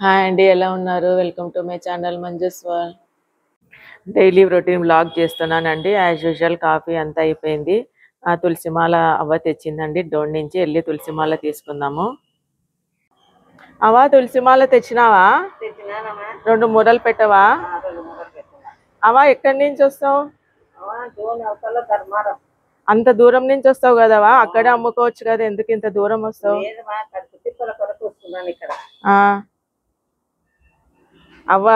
Hi అండి, ఎలా ఉన్నారు? Welcome to my channel Manju's world. Daily routine vlog చేస్తున్నానండి. యాజ్ యూజువల్ కాఫీ అంతా అయిపోయింది. ఆ తులసిమాల అవ్వ తెచ్చిందండి డోర్ నుంచి. వెళ్ళి తులసిమాల తీసుకుందాము. అవ్వ తులసిమాల తెచ్చినావా? రెండు మూరలు పెట్టవా? అవ్వ ఎక్కడి నుంచి వస్తావు? అంత దూరం నుంచి వస్తావు కదవా? అక్కడే అమ్ముకోవచ్చు కదా, ఎందుకు ఇంత దూరం వస్తావు? అవ్వ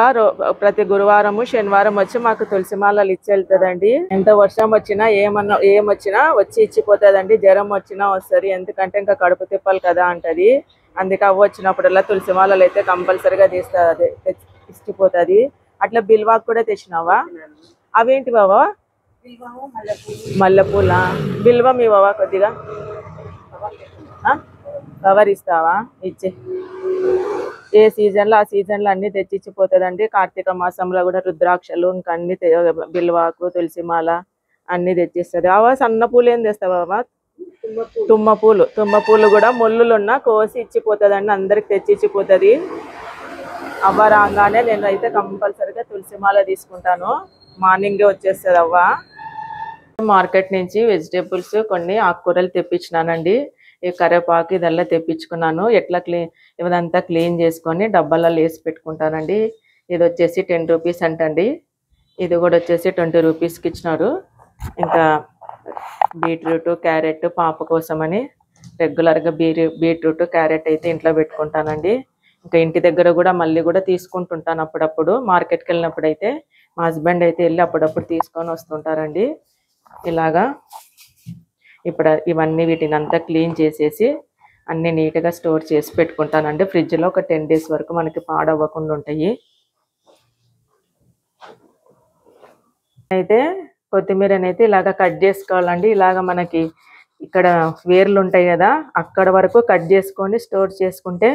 ప్రతి గురువారము శనివారం వచ్చి మాకు తులసిమాలలు ఇచ్చి వెళ్తుందండి. ఎంత వర్షం వచ్చినా ఏమొచ్చినా వచ్చి ఇచ్చిపోతుందండి. జ్వరం వచ్చినా వస్తుంది, ఎందుకంటే ఇంకా కడుపు తిప్పాలి కదా అంటది. అందుకే అవ్వ వచ్చినప్పుడల్లా తులసిమాలలు అయితే కంపల్సరిగా ఇచ్చిపోతుంది. అట్లా బిల్వాకు కూడా తెచ్చినావా? అవేంటి బావా? మల్లెపూల బిల్వం ఇవ్వవా కొద్దిగా? కవర్ ఇస్తావా? ఇచ్చే. ఏ సీజన్లో ఆ సీజన్లో అన్ని తెచ్చిచ్చిపోతుందండి. కార్తీక మాసంలో కూడా రుద్రాక్షలు ఇంకా అన్ని బిల్వాకు తులసిమాల అన్ని తెచ్చిస్తుంది. సన్న పూలు ఏం తెస్తావా? తుమ్మ పూలు కూడా ముళ్ళులున్నా కోసి ఇచ్చిపోతుందండి. అందరికి తెచ్చిచ్చిపోతుంది. అవ్వ రాగానే నేను అయితే కంపల్సరిగా తులసిమాల తీసుకుంటాను. మార్నింగే వచ్చేస్తుంది అవ్వ. మార్కెట్ నుంచి వెజిటేబుల్స్ కొన్ని ఆకుకూరలు తెప్పించినానండి. ఈ కరివేపాకు ఇదల్లా తెప్పించుకున్నాను. ఇదంతా క్లీన్ చేసుకొని డబ్బాలలో వేసి పెట్టుకుంటానండి. ఇది వచ్చేసి 10 రూపీస్ అంటండి. ఇది కూడా వచ్చేసి 20 రూపీస్కి ఇచ్చినారు. ఇంకా బీట్రూట్ క్యారెట్ పాప కోసమని రెగ్యులర్గా బీట్రూట్ క్యారెట్ అయితే ఇంట్లో పెట్టుకుంటానండి. ఇంకా ఇంటి దగ్గర కూడా మళ్ళీ కూడా తీసుకుంటుంటాను అప్పుడప్పుడు. మార్కెట్కి వెళ్ళినప్పుడు అయితే మా హస్బెండ్ అయితే వెళ్ళి అప్పుడప్పుడు తీసుకొని వస్తుంటారండి. ఇలాగా ఇప్పుడు ఇవన్నీ వీటిని అంతా క్లీన్ చేసేసి అన్నీ నీట్గా స్టోర్ చేసి పెట్టుకుంటానండి. ఫ్రిడ్జ్లో ఒక 10 డేస్ వరకు మనకి పాడవ్వకుండా ఉంటాయి. అయితే కొత్తిమీరనైతే ఇలాగ కట్ చేసుకోవాలండి. ఇలాగ మనకి ఇక్కడ వేర్లు ఉంటాయి కదా, అక్కడ వరకు కట్ చేసుకొని స్టోర్ చేసుకుంటే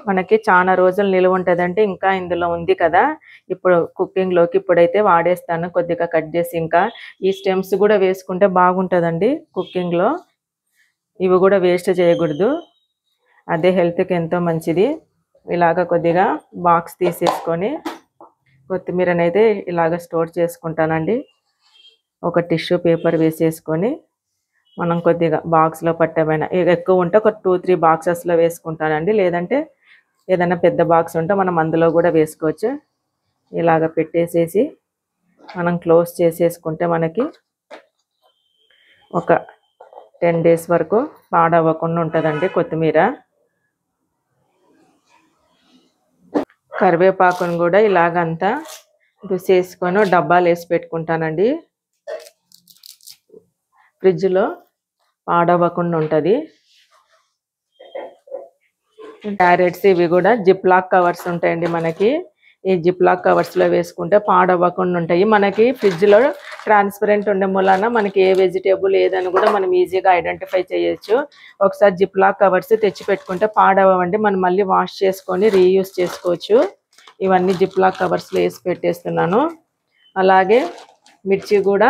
మనకి చాలా రోజులు నిలువ ఉంటుందంటే. ఇంకా ఇందులో ఉంది కదా, ఇప్పుడు కుకింగ్లోకి ఇప్పుడైతే వాడేస్తాను కొద్దిగా కట్ చేసి. ఇంకా ఈ స్టెమ్స్ కూడా వేసుకుంటే బాగుంటుందండి కుకింగ్లో. ఇవి కూడా వేస్ట్ చేయకూడదు, అదే హెల్త్కి ఎంతో మంచిది. ఇలాగ కొద్దిగా బాక్స్ తీసేసుకొని కొత్తిమీరనైతే ఇలాగ స్టోర్ చేసుకుంటానండి. ఒక టిష్యూ పేపర్ వేసేసుకొని మనం కొద్దిగా బాక్స్లో పట్టమైన ఎక్కువ ఉంటే ఒక 2-3 బాక్సెస్లో వేసుకుంటానండి. లేదంటే ఏదైనా పెద్ద బాక్స్ ఉంటే మనం అందులో కూడా వేసుకోవచ్చు. ఇలాగ పెట్టేసేసి మనం క్లోజ్ చేసేసుకుంటే మనకి ఒక 10 డేస్ వరకు పాడవ్వకుండా ఉంటుందండి కొత్తిమీర. కరివేపాకును కూడా ఇలాగంతా దుసేసుకొని డబ్బాలు వేసి పెట్టుకుంటానండి. ఫ్రిడ్జ్లో పాడవ్వకుండా ఉంటుంది. క్యారెట్స్ ఇవి కూడా జిప్ లాక్ కవర్స్ ఉంటాయండి మనకి. ఈ జిప్ లాక్ కవర్స్లో వేసుకుంటే పాడవ్వకుండా ఉంటాయి. మనకి ఫ్రిడ్జ్లో ట్రాన్స్పరెంట్ ఉండే మూలాన మనకి ఏ వెజిటేబుల్ ఏదని కూడా మనం ఈజీగా ఐడెంటిఫై చేయొచ్చు. ఒకసారి జిప్ లాక్ కవర్స్ తెచ్చి పెట్టుకుంటే పాడవ్వండి. మనం మళ్ళీ వాష్ చేసుకొని రీయూజ్ చేసుకోవచ్చు. ఇవన్నీ జిప్ లాక్ కవర్స్లో వేసి పెట్టేస్తున్నాను. అలాగే మిర్చి కూడా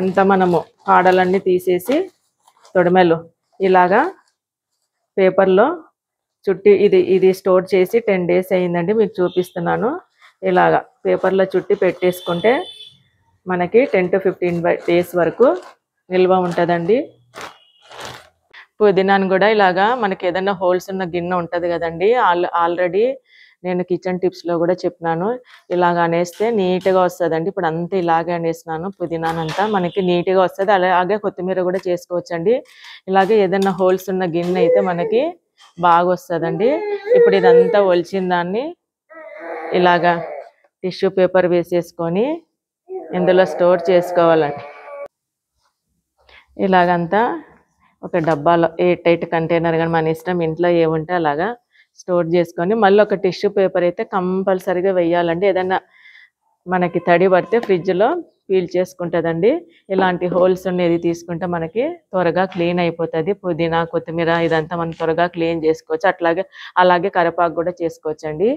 అంతా మనము కాడలన్నీ తీసేసి తొడిమెలు ఇలాగా పేపర్లో చుట్టి ఇది స్టోర్ చేసి 10 డేస్ అయిందండి. మీకు చూపిస్తున్నాను. ఇలాగా పేపర్లో చుట్టి పెట్టేసుకుంటే మనకి 10 to 15 డేస్ వరకు నిల్వ ఉంటుందండి. పుదీనాను కూడా ఇలాగా మనకి ఏదైనా హోల్స్ ఉన్న గిన్నె ఉంటుంది కదండి, ఆల్రెడీ నేను కిచెన్ టిప్స్లో కూడా చెప్పినాను. ఇలాగ అనేస్తే నీట్గా వస్తుందండి. ఇప్పుడు అంతా ఇలాగే అనేసినాను. పుదీనానంతా మనకి నీట్గా వస్తుంది. అలాగే కొత్తిమీర కూడా చేసుకోవచ్చండి. ఇలాగే ఏదైనా హోల్స్ ఉన్న గిన్నె అయితే మనకి బాగా వస్తుందండి. ఇప్పుడు ఇదంతా ఒలిచిన దాన్ని ఇలాగా టిష్యూ పేపర్ వేసేసుకొని ఇందులో స్టోర్ చేసుకోవాలండి. ఇలాగంతా ఒక డబ్బాలో ఎయిర్ కంటైనర్ కానీ మన ఇష్టం, ఇంట్లో ఏముంటే అలాగా స్టోర్ చేసుకొని మళ్ళీ ఒక టిష్యూ పేపర్ అయితే కంపల్సరీగా వేయాలండి. ఏదైనా మనకి తడి పడితే ఫ్రిడ్జ్లో పీల్ చేసుకుంటుందండి. ఇలాంటి హోల్స్ ఉన్నది తీసుకుంటే మనకి త్వరగా క్లీన్ అయిపోతుంది. పుదీనా కొత్తిమీర ఇదంతా మనం త్వరగా క్లీన్ చేసుకోవచ్చు. అలాగే కరివేపాకు కూడా చేసుకోవచ్చండి.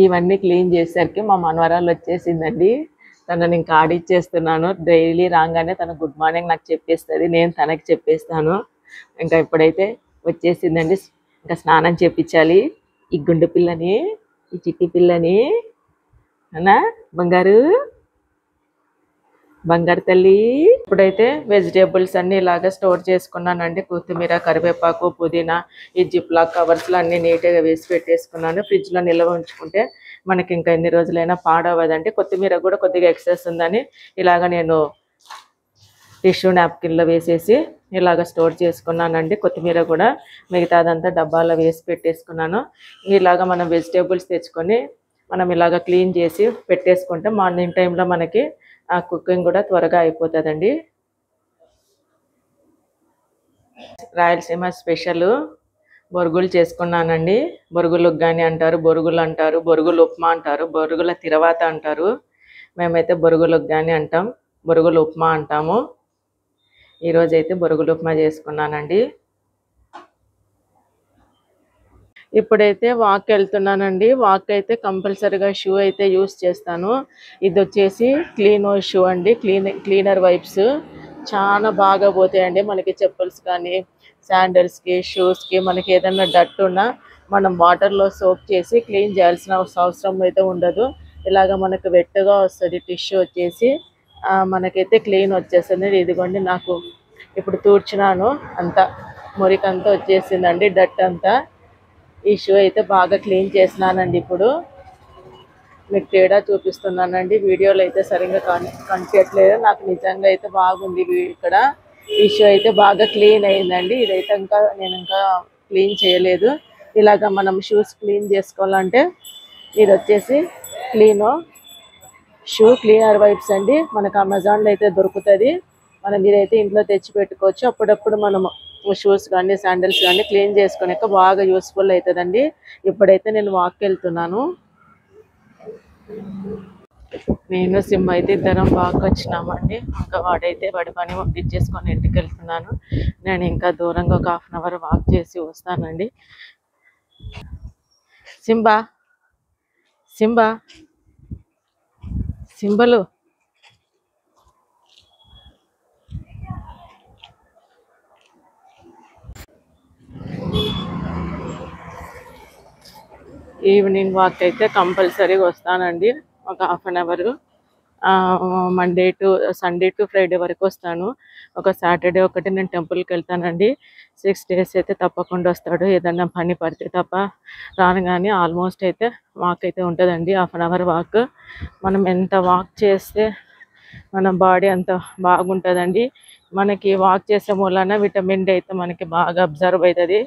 ఇవన్నీ క్లీన్ చేసేసరికి మా మనవరాలు వచ్చేసిందండి. తనని ఇంకా ఆడిచ్చేస్తున్నాను. డైలీ రాగానే తను గుడ్ మార్నింగ్ నాకు చెప్పేస్తుంది, నేను తనకి చెప్పేస్తాను. ఇంకా ఇప్పుడైతే వచ్చేసిందండి. ఇంకా స్నానం చేపించాలి ఈ గుండు పిల్లని, ఈ చిట్టి పిల్లని. అన్నా బంగారు బంగారు తల్లి. ఇప్పుడైతే వెజిటేబుల్స్ అన్ని ఇలాగ స్టోర్ చేసుకున్నానండి. కొత్తిమీర, కరివేపాకు, పుదీనా ఈ జిప్లాక్ కవర్స్లో అన్ని నీట్గా వేసి పెట్టేసుకున్నాను. ఫ్రిడ్జ్లో నిల్వ ఉంచుకుంటే మనకి ఇంకా ఎన్ని రోజులైనా పాడవదండి. కొత్తిమీర కూడా కొద్దిగా ఎక్సెస్ ఉందని ఇలాగ నేను టిష్యూ నాప్కిన్లో వేసేసి ఇలాగ స్టోర్ చేసుకున్నానండి. కొత్తిమీర కూడా మిగతాదంతా డబ్బాలో వేసి పెట్టేసుకున్నాను. ఇలాగ మనం వెజిటేబుల్స్ తెచ్చుకొని మనం ఇలాగ క్లీన్ చేసి పెట్టేసుకుంటే మార్నింగ్ టైంలో మనకి ఆ కుకింగ్ కూడా త్వరగా అయిపోతుందండి. రాయలసీమ స్పెషల్ బొరుగులు చేసుకున్నానండి. బొరుగులు ఉగ్గాని అంటారు, బొరుగులు అంటారు, బొరుగులు ఉప్మా అంటారు, బొరుగుల తిరవాత అంటారు. మేమైతే బొరుగులు ఉగ్గాని అంటాం, బొరుగులు ఉప్మా అంటాము. ఈరోజైతే బొరుగులు ఉప్మా చేసుకున్నానండి. ఇప్పుడైతే వాక్ వెళ్తున్నానండి. వాక్ అయితే కంపల్సరీగా షూ అయితే యూస్ చేస్తాను. ఇది వచ్చేసి క్లీనో షూ అండి, క్లీనర్ వైప్స్. చాలా బాగా పోతాయండి మనకి చెప్పుల్స్ కానీ, శాండల్స్కి, షూస్కి. మనకి ఏదైనా డట్ ఉన్నా మనం వాటర్లో సోప్ చేసి క్లీన్ చేయాల్సిన అవసరం అయితే ఉండదు. ఇలాగ మనకు వెట్టుగా వస్తుంది టిష్యూ వచ్చేసి, మనకైతే క్లీన్ వచ్చేస్తుంది. ఇదిగోండి నాకు ఇప్పుడు తూర్చినాను, అంతా మురికంతా వచ్చేసిందండి, డట్ అంతా. ఈ షూ అయితే బాగా క్లీన్ చేసినానండి. ఇప్పుడు మీకు తేడా చూపిస్తున్నానండి. వీడియోలో అయితే సరిగ్గా కనిపించట్లేదు, నాకు నిజంగా అయితే బాగుంది. ఇక్కడ ఈ షూ అయితే బాగా క్లీన్ అయిందండి. ఇదైతే నేను ఇంకా క్లీన్ చేయలేదు. ఇలాగ మనం షూస్ క్లీన్ చేసుకోవాలంటే ఇది వచ్చేసి క్లీనో షూ క్లీనర్ వైప్స్ అండి. మనకు అమెజాన్లో అయితే దొరుకుతుంది. మనం ఇదైతే ఇంట్లో తెచ్చి పెట్టుకోవచ్చు. అప్పుడప్పుడు మనము షూస్ కానీ శాండిల్స్ కానీ క్లీన్ చేసుకునే బాగా యూస్ఫుల్ అవుతుందండి. ఇప్పుడైతే నేను వాక్కి వెళ్తున్నాను. నేను సిమ్ అయితే ఇద్దరం వాక్ వచ్చినామండి. ఇంకా వాడైతే వాడి పని పంపించేసుకొని ఇంటికి వెళ్తున్నాను. నేను ఇంకా దూరంగా ఒక 1/2 అవర్ వాక్ చేసి వస్తానండి. Simba Simba symbol evening walk అయితే కంపల్సరీగా వస్తానండి. ఒక 1/2 అవర్. సండే టు ఫ్రైడే వరకు వస్తాను. ఒక సాటర్డే ఒకటి నేను టెంపుల్కి వెళ్తానండి. 6 days అయితే తప్పకుండా వస్తాడు. ఏదన్నా పని పడితే తప్ప రాను. కానీ ఆల్మోస్ట్ అయితే వాక్ అయితే ఉంటుందండి, 1/2 అవర్ వాక్. మనం ఎంత వాక్ చేస్తే మన బాడీ అంత బాగుంటుందండి. మనకి వాక్ చేసే మూలన విటమిన్ డి అయితే మనకి బాగా అబ్జర్వ్ అవుతుంది.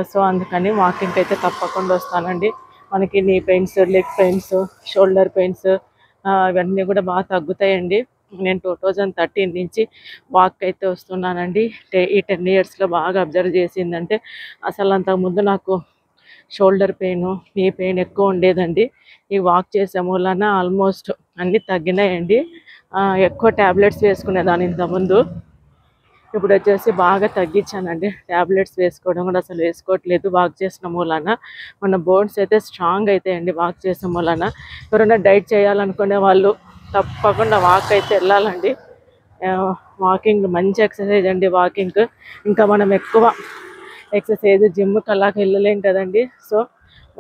సో అందుకని వాకింగ్కి అయితే తప్పకుండా వస్తానండి. మనకి నీ pains, leg pains, shoulder pains ఇవన్నీ కూడా బాగా తగ్గుతాయండి. నేను 2013 నుంచి వాక్ అయితే వస్తున్నానండి. ఈ 10 yearsలో బాగా అబ్జర్వ్ చేసిందంటే అసలు అంతకుముందు నాకు షోల్డర్ పెయిన్, నీ పెయిన్ ఎక్కువ ఉండేదండి. ఈ వాక్ చేసే మూలన ఆల్మోస్ట్ అన్నీ తగ్గినాయండి. ఎక్కువ ట్యాబ్లెట్స్ వేసుకునేదాన్ని ఇంతకుముందు. ఇప్పుడు వచ్చేసి బాగా తగ్గించానండి. ట్యాబ్లెట్స్ వేసుకోవడం కూడా అసలు వేసుకోవట్లేదు. వాక్ చేసిన మూలన మన బోన్స్ అయితే స్ట్రాంగ్ అవుతాయండి వాక్ చేసిన మూలన. ఎవరైనా డైట్ చేయాలనుకునే వాళ్ళు తప్పకుండా వాక్ అయితే వెళ్ళాలండి. వాకింగ్ మంచి ఎక్సర్సైజ్ అండి వాకింగ్. ఇంకా మనం ఎక్కువ ఎక్సర్సైజ్ జిమ్కి అలాగ వెళ్ళలేం కదండి. సో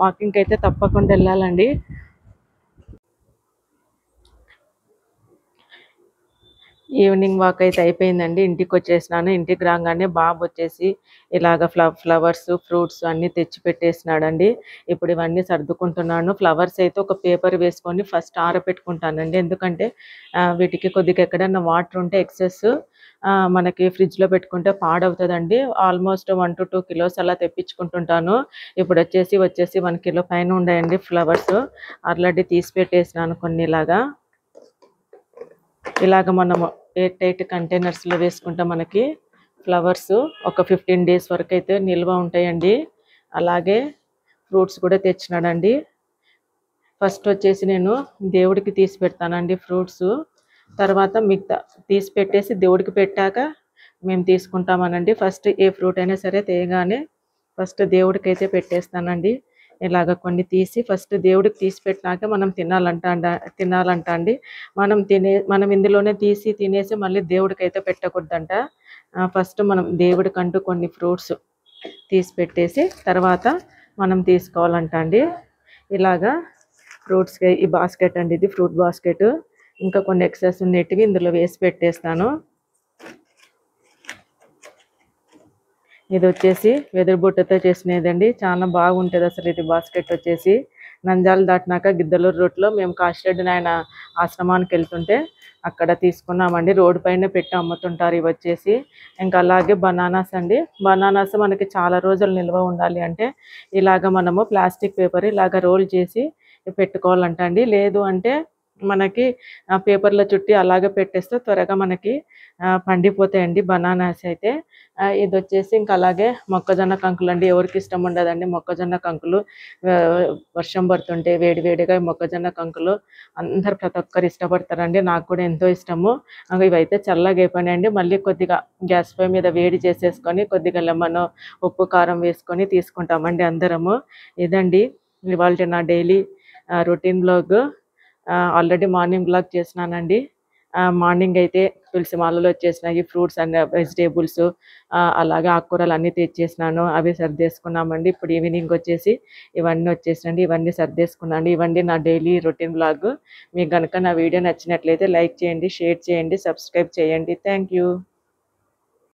వాకింగ్కి అయితే తప్పకుండా వెళ్ళాలండి. ఈవినింగ్ వాక్ అయితే అయిపోయిందండి. ఇంటికి వచ్చేసినాను. ఇంటికి రాగానే బాబు వచ్చేసి ఇలాగ ఫ్లవర్స్, ఫ్రూట్స్ అన్నీ తెచ్చి పెట్టేసినాడండి. ఇప్పుడు ఇవన్నీ సర్దుకుంటున్నాను. ఫ్లవర్స్ అయితే ఒక పేపర్ వేసుకొని ఫస్ట్ ఆరబెట్టుకుంటానండి. ఎందుకంటే వీటికి కొద్దిగా ఎక్కడన్నా వాటర్ ఉంటే ఎక్సెస్ మనకి ఫ్రిడ్జ్లో పెట్టుకుంటే పాడవుతుందండి. ఆల్మోస్ట్ 1 to 2 kilos అలా తెప్పించుకుంటుంటాను. ఇప్పుడు వచ్చేసి 1 kilo పైన ఉన్నాయండి ఫ్లవర్స్. ఆల్రెడీ తీసి పెట్టేసినాను కొన్ని. ఇలాగ మనము ఎయిర్ టైట్ కంటైనర్స్లో వేసుకుంటే మనకి ఫ్లవర్స్ ఒక 15 days వరకు అయితే నిల్వ ఉంటాయండి. అలాగే ఫ్రూట్స్ కూడా తెచ్చినాడండి. ఫస్ట్ వచ్చేసి నేను దేవుడికి తీసి పెడతానండి ఫ్రూట్స్. తర్వాత మిగతా తీసి పెట్టేసి దేవుడికి పెట్టాక మేము తీసుకుంటామనండి. ఫస్ట్ ఏ ఫ్రూట్ అయినా సరే తేగానే ఫస్ట్ దేవుడికి అయితే పెట్టేస్తానండి. ఇలాగ కొన్ని తీసి ఫస్ట్ దేవుడికి తీసి పెట్టినాక మనం తినాలంట అండి. మనం ఇందులోనే తీసి తినేసి మళ్ళీ దేవుడికి అయితే పెట్టకూడదంట. ఫస్ట్ మనం దేవుడికంటూ కొన్ని ఫ్రూట్స్ తీసి పెట్టేసి తర్వాత మనం తీసుకోవాలంట అండి. ఇలాగా ఫ్రూట్స్కి ఈ బాస్కెట్ అండి, ఇది ఫ్రూట్ బాస్కెట్. ఇంకా కొన్ని ఎక్సెస్ ఉండేటివి ఇందులో వేసి పెట్టేస్తాను. ఇది వచ్చేసి వెదురు బుట్టతో చేసినదండి, చాలా బాగుంటుంది అసలు. ఇది బాస్కెట్ వచ్చేసి నంద్యాల దాటినాక గిద్దలూరు రూట్లో మేము కాశిరెడ్డి నాయన ఆశ్రమానికి వెళ్తుంటే అక్కడ తీసుకున్నామండి. రోడ్డు పైన పెట్టి అమ్ముతుంటారు ఇవి వచ్చేసి. ఇంకా అలాగే బనానాస్ అండి. బనానాస్ మనకి చాలా రోజులు నిల్వ ఉండాలి అంటే ఇలాగ మనము ప్లాస్టిక్ పేపర్ ఇలాగ రోల్ చేసి పెట్టుకోవాలంట అండి. లేదు అంటే మనకి పేపర్లో చుట్టి అలాగే పెట్టేస్తే త్వరగా మనకి పండిపోతాయండి బనానాస్ అయితే. ఇది వచ్చేసి ఇంకా అలాగే మొక్కజొన్న కంకులు అండి. ఎవరికి ఇష్టం ఉండదండి మొక్కజొన్న కంకులు. వర్షం పడుతుంటే వేడివేడిగా మొక్కజొన్న కంకులు అందరు ప్రతి ఒక్కరు ఇష్టపడతారండి. నాకు కూడా ఎంతో ఇష్టము. ఇవైతే చల్లగా అయిపోయినాయండి. మళ్ళీ కొద్దిగా గ్యాస్ పొయ్యి మీద వేడి చేసేసుకొని కొద్దిగా లెమన్, ఉప్పు, కారం వేసుకొని తీసుకుంటామండి అందరము. ఇదండి ఇవాళ నా daily routine blog. Already morning blog చేసినానండి. మార్నింగ్ అయితే తులసి మాలలో వచ్చేసినాయి, ఫ్రూట్స్ అండ్ వెజిటేబుల్స్, అలాగే ఆకుకూరలు అన్నీ తెచ్చేసినాను. అవి సర్దేసుకున్నామండి. ఇప్పుడు ఈవినింగ్ వచ్చేసి ఇవన్నీ వచ్చేసినండి, ఇవన్నీ సర్దేసుకున్నాను. ఇవన్నీ నా డైలీ రొటీన్ బ్లాగ్. మీకు కనుక నా వీడియో నచ్చినట్లయితే లైక్ చేయండి, షేర్ చేయండి, సబ్స్క్రైబ్ చేయండి. Thank you.